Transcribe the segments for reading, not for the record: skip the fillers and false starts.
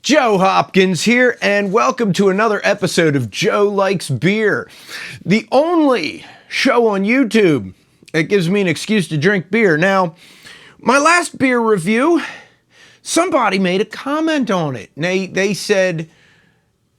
Joe Hopkins here, and welcome to another episode of Joe Likes Beer, the only show on YouTube that gives me an excuse to drink beer. Now, my last beer review, somebody made a comment on it. They said,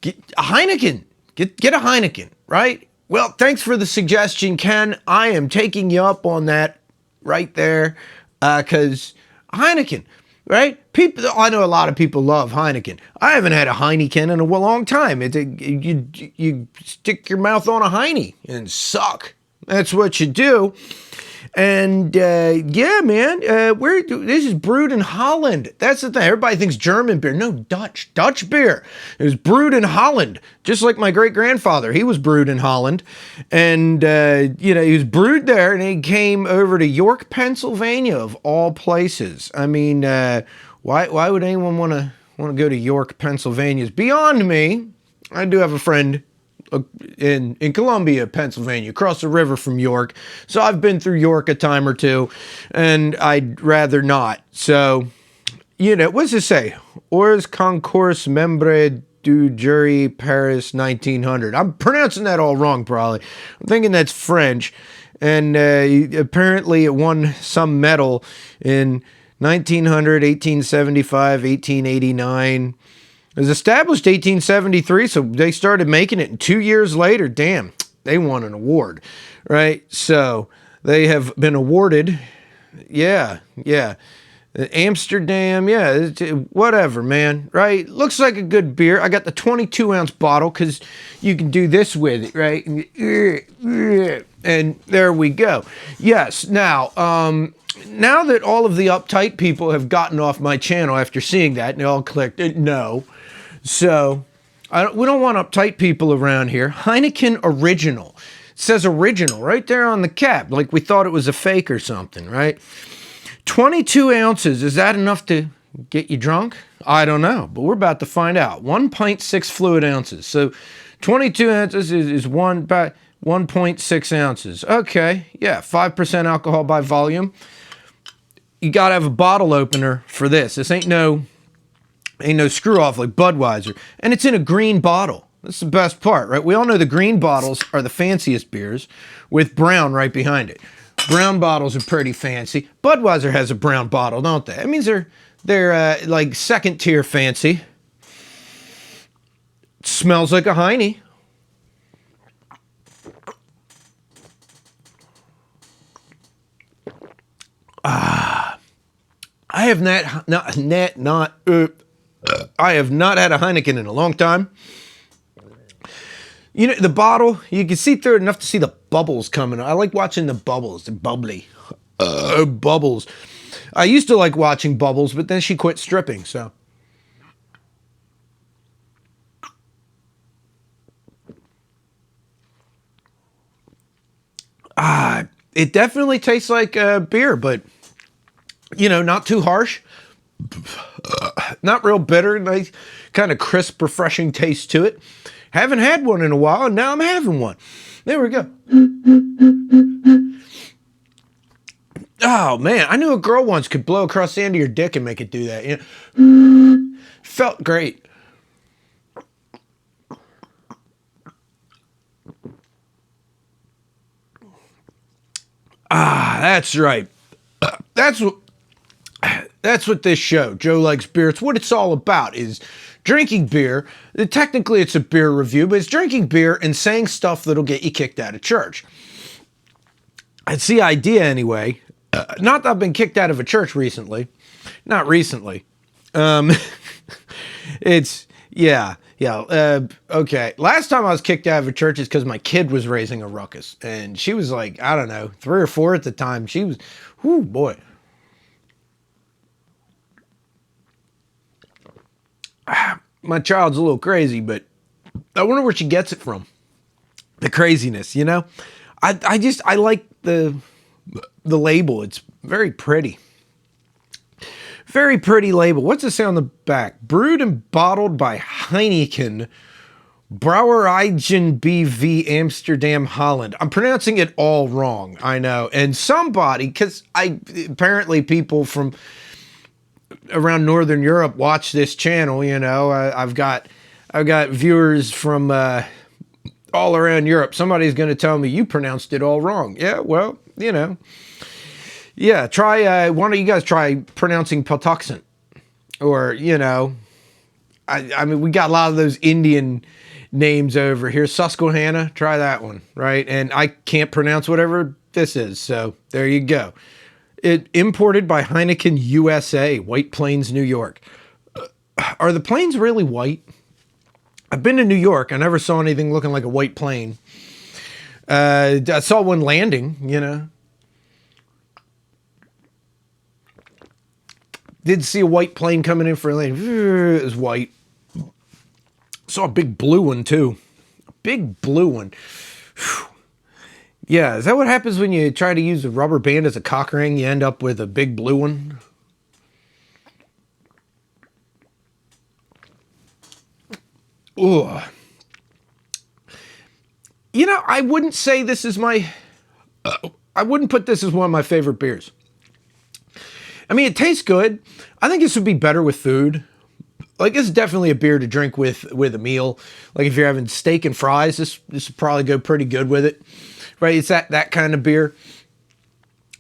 get a Heineken, get a Heineken, right? Well, thanks for the suggestion, Ken. I am taking you up on that right there, because Heineken, right? I know a lot of people love Heineken. I haven't had a Heineken in a long time. You stick your mouth on a Heine and suck. That's what you do. And yeah, man, this is brewed in Holland. That's the thing. Everybody thinks German beer. No, Dutch beer. It was brewed in Holland, just like my great grandfather. He was brewed in Holland, and he was brewed there, and he came over to York, Pennsylvania, of all places. I mean, why would anyone want to go to York, Pennsylvania? It's beyond me. I do have a friend in Columbia, Pennsylvania, across the river from York. So I've been through York a time or two, and I'd rather not. So, what's it say? Hors concours membre du jury Paris 1900. I'm pronouncing that all wrong, probably. I'm thinking that's French. And apparently it won some medal in 1900, 1875, 1889. It was established 1873, so they started making it, and 2 years later, damn, they won an award, right? So they have been awarded, yeah, Amsterdam, yeah, whatever, man, right? Looks like a good beer. I got the 22-ounce bottle because you can do this with it, right? And there we go. Yes, now that all of the uptight people have gotten off my channel after seeing that, and they all clicked no. So, we don't want uptight people around here. Heineken Original. It says original right there on the cap, like we thought it was a fake or something, right? 22 ounces, is that enough to get you drunk? I don't know, but we're about to find out. 1.6 fluid ounces. So, 22 ounces is about 1.6 ounces. Okay, yeah, 5% alcohol by volume. You got to have a bottle opener for this. This ain't no screw off like Budweiser. And it's in a green bottle. That's the best part, right? We all know the green bottles are the fanciest beers, with brown right behind it. Brown bottles are pretty fancy. Budweiser has a brown bottle, don't they? That means they're like second tier fancy. It smells like a Heine. I have not had a Heineken in a long time. The bottle, you can see through it enough to see the bubbles coming. I like watching the bubbles, the bubbly bubbles. I used to like watching Bubbles, but then she quit stripping, so. It definitely tastes like beer, but, not too harsh. Not real bitter, nice, kind of crisp, refreshing taste to it. Haven't had one in a while, and now I'm having one. There we go. Oh, man, I knew a girl once could blow across the end of your dick and make it do that. Felt great. That's right. That's what this show, Joe Likes Beer, it's what it's all about, is drinking beer. Technically, it's a beer review, but it's drinking beer and saying stuff that'll get you kicked out of church. It's the idea, anyway. Not that I've been kicked out of a church recently. Not recently. Okay. Last time I was kicked out of a church is because my kid was raising a ruckus. And she was like, I don't know, 3 or 4 at the time. She was, whoo, boy. My child's a little crazy, but I wonder where she gets it from. The craziness, I like the label. It's very pretty. Very pretty label. What's it say on the back? Brewed and bottled by Heineken, Brouwerijgen BV, Amsterdam, Holland. I'm pronouncing it all wrong, I know. And somebody, because apparently people from around Northern Europe watch this channel. You know, I've got viewers from all around Europe. Somebody's going to tell me you pronounced it all wrong. Yeah, well, you know, yeah. Try. Why don't you guys try pronouncing Patuxent? Or, you know, I mean, we got a lot of those Indian names over here. Susquehanna, try that one, right? And I can't pronounce whatever this is, so there you go. It imported by Heineken USA, White Plains, New York. Are the plains really white? I've been to New York. I never saw anything looking like a white plane. I saw one landing, you know. Did see a white plane coming in for a landing. It was white. Saw a big blue one, too. A big blue one. Whew. Yeah, is that what happens when you try to use a rubber band as a cock ring? You end up with a big blue one? Ugh. You know, I wouldn't say this is my... I wouldn't put this as one of my favorite beers. I mean, it tastes good. I think this would be better with food. Like, this is definitely a beer to drink with a meal. Like, if you're having steak and fries, this would probably go pretty good with it. Right? It's that kind of beer.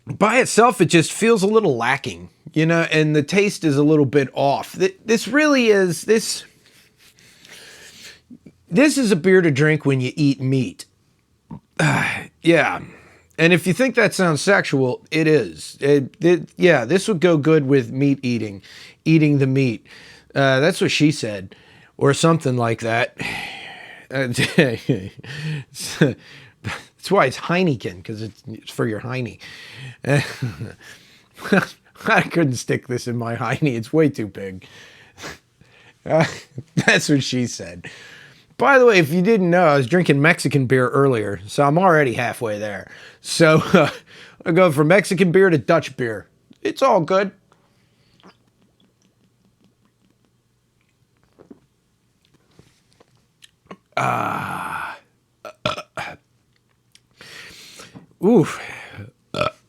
By itself, it just feels a little lacking, you know, and the taste is a little bit off. This really is, this is a beer to drink when you eat meat. Yeah. And if you think that sounds sexual, it is. Yeah, this would go good with meat eating the meat. That's what she said, or something like that. That's why it's Heineken, because it's for your hiney. I couldn't stick this in my hiney. It's way too big. That's what she said. By the way, if you didn't know, I was drinking Mexican beer earlier, so I'm already halfway there. So I go from Mexican beer to Dutch beer. It's all good.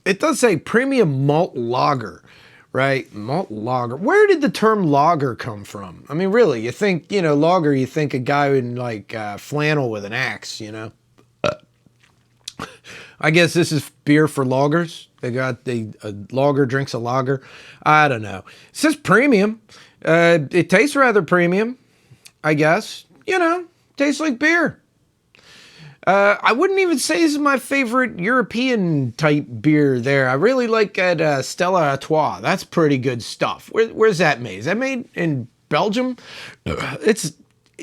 It does say premium malt lager, right? Malt lager. Where did the term lager come from? I mean, really, you think, you know, lager, you think a guy in like flannel with an axe, you know? I guess this is beer for loggers. A lager drinks a lager. I don't know. It says premium. It tastes rather premium, I guess. You know, tastes like beer. I wouldn't even say this is my favorite European type beer there. I really like that Stella Artois. That's pretty good stuff. Where's that made? Is that made in Belgium? It's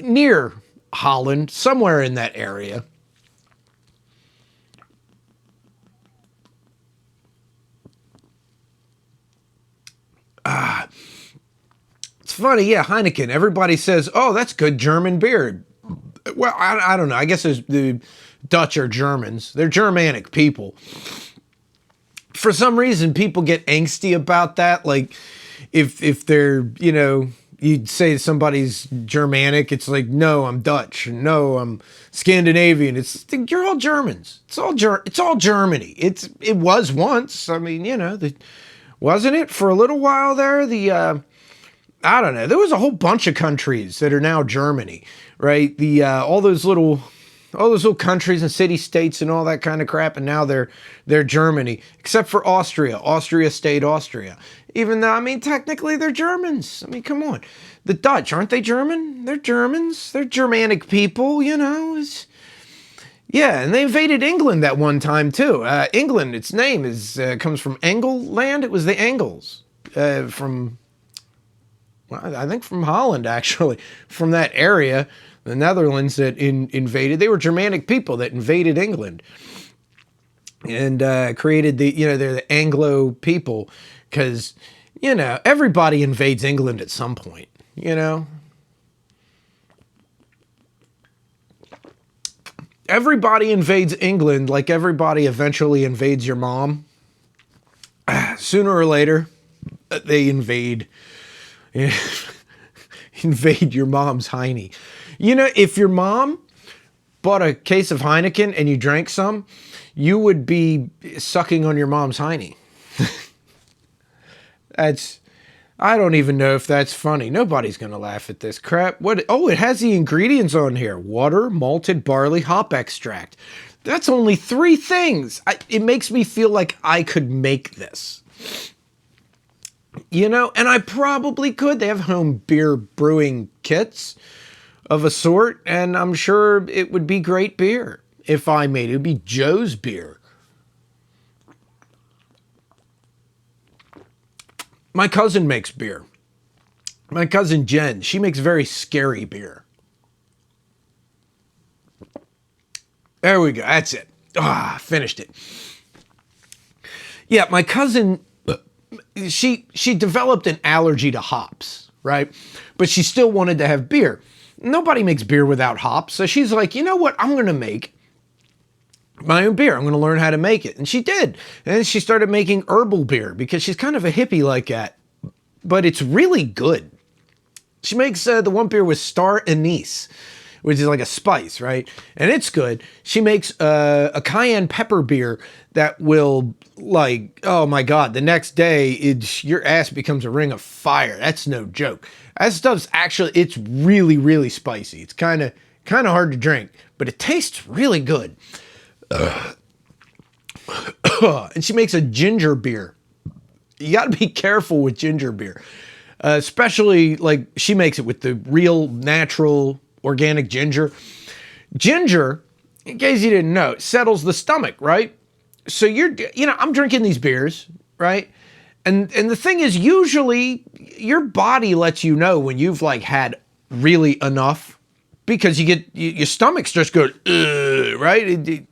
near Holland, somewhere in that area. It's funny, yeah, Heineken. Everybody says, oh, that's good German beer. Well, I don't know. I guess the Dutch are Germans. They're Germanic people. For some reason, people get angsty about that. Like, if they're, you know, you'd say somebody's Germanic, it's like, no, I'm Dutch. No, I'm Scandinavian. It's, you're all Germans. It's all Germany. It was once. I mean, you know, wasn't it for a little while there? I don't know. There was a whole bunch of countries that are now Germany, right? All those little countries and city-states and all that kind of crap, and now they're Germany, except for Austria. Austria stayed Austria. Even though, I mean, technically they're Germans. I mean, come on. The Dutch, aren't they German? They're Germans. They're Germanic people, you know. Yeah, and they invaded England that one time, too. England, its name comes from England. It was the Angles from... Well, I think from Holland, actually, from that area, the Netherlands that invaded. They were Germanic people that invaded England and created they're the Anglo people because, you know, everybody invades England at some point, you know. Everybody invades England like everybody eventually invades your mom. Sooner or later, they invade your mom's Heine. You know, if your mom bought a case of Heineken and you drank some, you would be sucking on your mom's Heine. That's I don't even know if that's funny. Nobody's going to laugh at this crap. What? Oh, it has the ingredients on here. Water, malted barley, hop extract. That's only 3 things. It makes me feel like I could make this. You know, and I probably could. They have home beer brewing kits of a sort, and I'm sure it would be great beer if I made it. It would be Joe's beer. My cousin makes beer. My cousin Jen, she makes very scary beer. There we go. That's it. Finished it. Yeah, my cousin, she developed an allergy to hops, right? But she still wanted to have beer. Nobody makes beer without hops. So she's like, you know what? I'm going to make my own beer. I'm going to learn how to make it. And she did. And then she started making herbal beer because she's kind of a hippie like that. But it's really good. She makes the one beer with star anise, which is like a spice, right? And it's good. She makes a cayenne pepper beer that will, like, oh my God, the next day, your ass becomes a ring of fire. That's no joke. That stuff's actually, it's really, really spicy. It's kind of hard to drink, but it tastes really good. And she makes a ginger beer. You got to be careful with ginger beer, especially like she makes it with the real natural organic ginger. Ginger, in case you didn't know, settles the stomach, right? So I'm drinking these beers, right? And the thing is, usually your body lets you know when you've like had really enough, because you get your stomach's just go, right?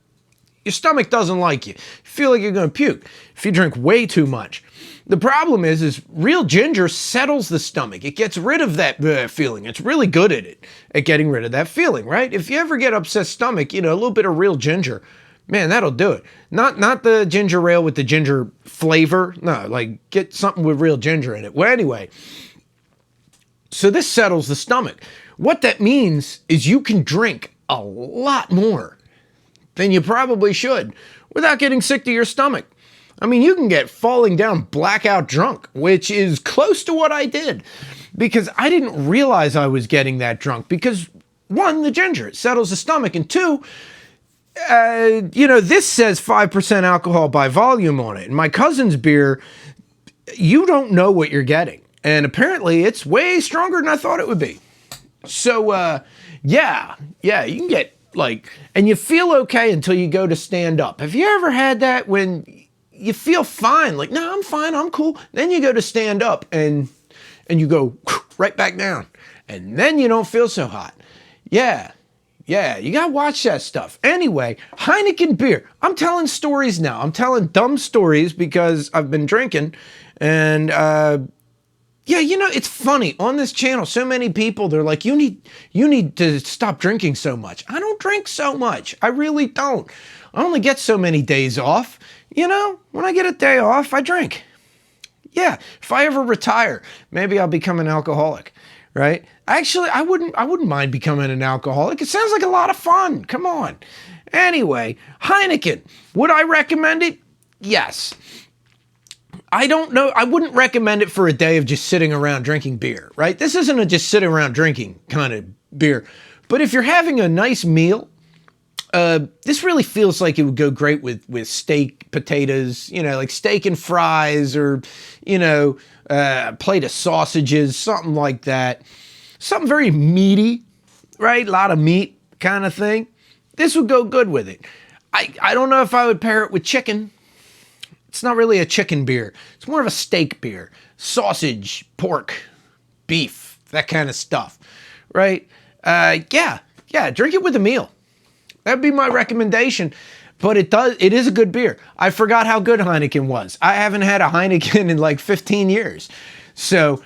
Your stomach doesn't like you. You feel like you're going to puke if you drink way too much. The problem is real ginger settles the stomach. It gets rid of that feeling. It's really good at it, at getting rid of that feeling, right? If you ever get upset stomach, a little bit of real ginger, man, that'll do it. Not the ginger ale with the ginger flavor. No, like get something with real ginger in it. Well, anyway, so this settles the stomach. What that means is you can drink a lot more than you probably should without getting sick to your stomach. I mean, you can get falling down blackout drunk, which is close to what I did, because I didn't realize I was getting that drunk because, 1, the ginger, it settles the stomach, and 2, this says 5% alcohol by volume on it. And my cousin's beer, you don't know what you're getting. And apparently it's way stronger than I thought it would be. So, yeah, you can get and you feel okay until you go to stand up. Have you ever had that when you feel fine? Like, no, I'm fine, I'm cool. Then you go to stand up and you go right back down. And then you don't feel so hot. Yeah, you gotta watch that stuff. Anyway, Heineken beer. I'm telling stories now. I'm telling dumb stories because I've been drinking. And, it's funny on this channel. So many people, they're like, you need to stop drinking so much. I don't drink so much. I really don't. I only get so many days off. When I get a day off, I drink. Yeah, if I ever retire, maybe I'll become an alcoholic, right? Actually, I wouldn't mind becoming an alcoholic. It sounds like a lot of fun. Come on. Anyway, Heineken. Would I recommend it? Yes. I don't know. I wouldn't recommend it for a day of just sitting around drinking beer, right? This isn't a just sitting around drinking kind of beer. But if you're having a nice meal, this really feels like it would go great with steak, potatoes, like steak and fries, or, a plate of sausages, something like that. Something very meaty, right? A lot of meat kind of thing. This would go good with it. I don't know if I would pair it with chicken. It's not really a chicken beer. It's more of a steak beer. Sausage, pork, beef, that kind of stuff, right? Yeah, drink it with a meal. That'd be my recommendation. But it is a good beer. I forgot how good Heineken was. I haven't had a Heineken in like 15 years. So,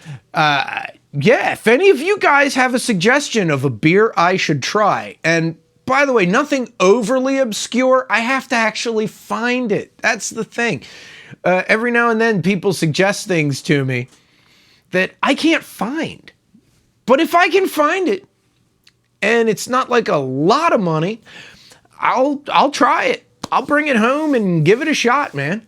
if any of you guys have a suggestion of a beer I should try, and by the way, nothing overly obscure, I have to actually find it. That's the thing. Every now and then people suggest things to me that I can't find. But if I can find it, and it's not like a lot of money, I'll try it. I'll bring it home and give it a shot, man.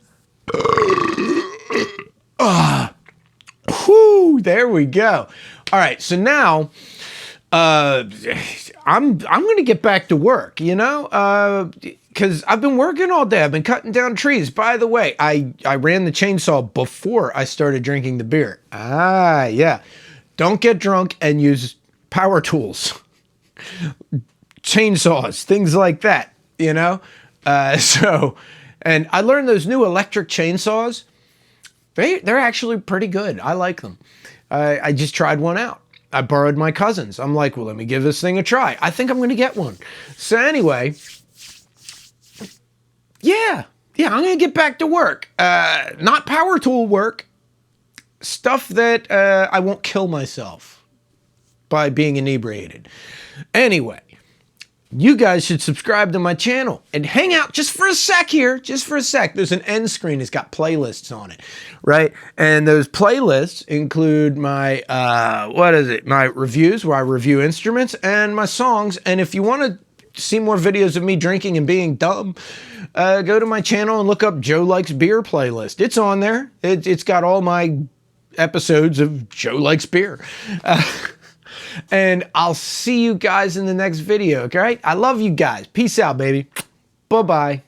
Whew. There we go. All right, so now I'm going to get back to work, you know, because I've been working all day. I've been cutting down trees. By the way, I ran the chainsaw before I started drinking the beer. Ah, yeah. Don't get drunk and use power tools, chainsaws, things like that, you know. And I learned those new electric chainsaws. They're actually pretty good. I like them. I just tried one out. I borrowed my cousin's. I'm like, well, let me give this thing a try. I think I'm going to get one. So anyway, yeah, I'm going to get back to work. Not power tool work. Stuff that I won't kill myself by being inebriated. Anyway, you guys should subscribe to my channel and hang out just for a sec here, just for a sec. There's an end screen. It's got playlists on it, right? And those playlists include my, my reviews where I review instruments and my songs. And if you want to see more videos of me drinking and being dumb, go to my channel and look up Joe Likes Beer playlist. It's on there. It's got all my episodes of Joe Likes Beer. And I'll see you guys in the next video, okay? I love you guys. Peace out, baby. Bye-bye.